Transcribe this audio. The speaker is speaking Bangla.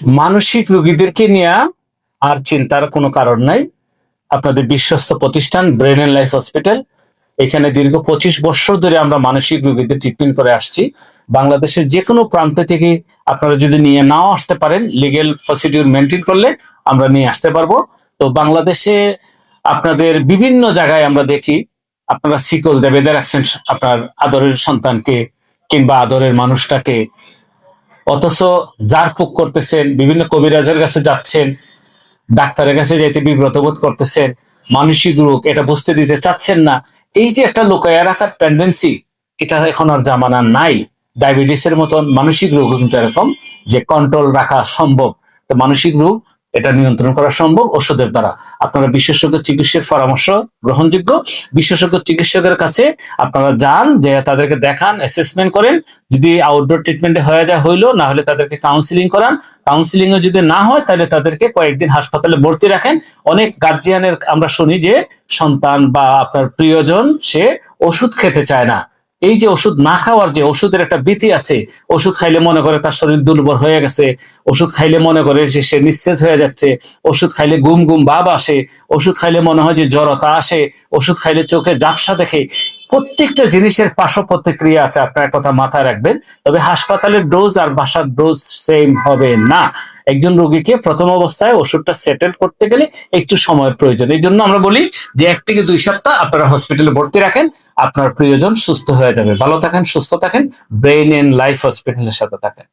মানসিক রোগীদেরকে নিয়ে আর চিন্তার কোনো কারণ নাই। আপনাদের বিশ্বস্ত প্রতিষ্ঠান ব্রেন এন্ড লাইফ হসপিটাল, এখানে দীর্ঘ 25 বছর ধরে আমরা মানসিক রোগীদের ট্রিটমেন্ট করে আসছি। বাংলাদেশের যে কোনো প্রান্ত থেকে আপনারা যদি নিয়ে নাও আসতে পারেন, লিগেল প্রসিডিউর মেনটেন করলে আমরা নিয়ে আসতে পারবো। তো বাংলাদেশে আপনাদের বিভিন্ন জায়গায় আমরা দেখি আপনারা শিকল দিয়ে বেঁধে রাখছেন আপনার আদরের সন্তানকে কিংবা আদরের মানুষটাকে, অথচ জারপুক করতেছেন, বিভিন্ন কবিরাজের কাছে যাচ্ছেন, ডাক্তারের কাছে যেতে বিব্রত বোধ করতেছেন, মানসিক রোগ এটা বুঝতে দিতে চাচ্ছেন না। এই যে একটা লুকায়া রাখার টেন্ডেন্সি, এটা এখন আর জামানা নাই। ডায়াবেটিসের মতন মানসিক রোগ কিন্তু এরকম যে কন্ট্রোল রাখা সম্ভব। তো মানসিক রোগ এটা নিয়ন্ত্রণ করা সম্ভব ওষুধের দ্বারা। আপনারা বিশেষজ্ঞ চিকিৎসকের পরামর্শ গ্রহণযোগ্য। বিশেষজ্ঞ চিকিৎসকের কাছে আপনারা যান, যে তাদেরকে দেখান, অ্যাসেসমেন্ট করেন। যদি আউটডোর ট্রিটমেন্টে হয়ে যায় হইলো, না হলে তাদেরকে কাউন্সিলিং করান। কাউন্সিলিং এ যদি না হয় তাহলে তাদেরকে কয়েকদিন হাসপাতালে ভর্তি রাখেন। অনেক গার্জিয়ানের আমরা শুনি যে সন্তান বা আপনার প্রিয়জন সে ওষুধ খেতে চায় না। এই যে ওষুধ না খাওয়ার যে ওষুধের একটা ভীতি আছে, ওষুধ খাইলে মনে করে তার শরীর দুর্বল হয়ে গেছে, ওষুধ খাইলে মনে করে যে সে নিস্তেজ হয়ে যাচ্ছে, ওষুধ খাইলে ঘুম ঘুম ভাব আসে, ওষুধ খাইলে মনে হয় যে জড়তা আসে, ওষুধ খাইলে চোখে ঝাপসা দেখে। প্রত্যেকটা জিনিসের পার্শ্ব প্রতিক্রিয়া আছে, আপনার কথা মাথায় রাখবেন। তবে হাসপাতালের ডোজ আর বাসার ডোজ সেম হবে না। একজন রোগীকে প্রথম অবস্থায় ওষুধটা সেটেল করতে গেলে একটু সময়ের প্রয়োজন। এই জন্য আমরা বলি যে 1 থেকে 2 সপ্তাহ আপনারা হসপিটালে ভর্তি রাখেন, আপনার প্রিয়জন সুস্থ হয়ে যাবে। ভালো থাকেন, সুস্থ থাকেন, ব্রেইন এন্ড লাইফ হসপিটালের সাথে থাকেন।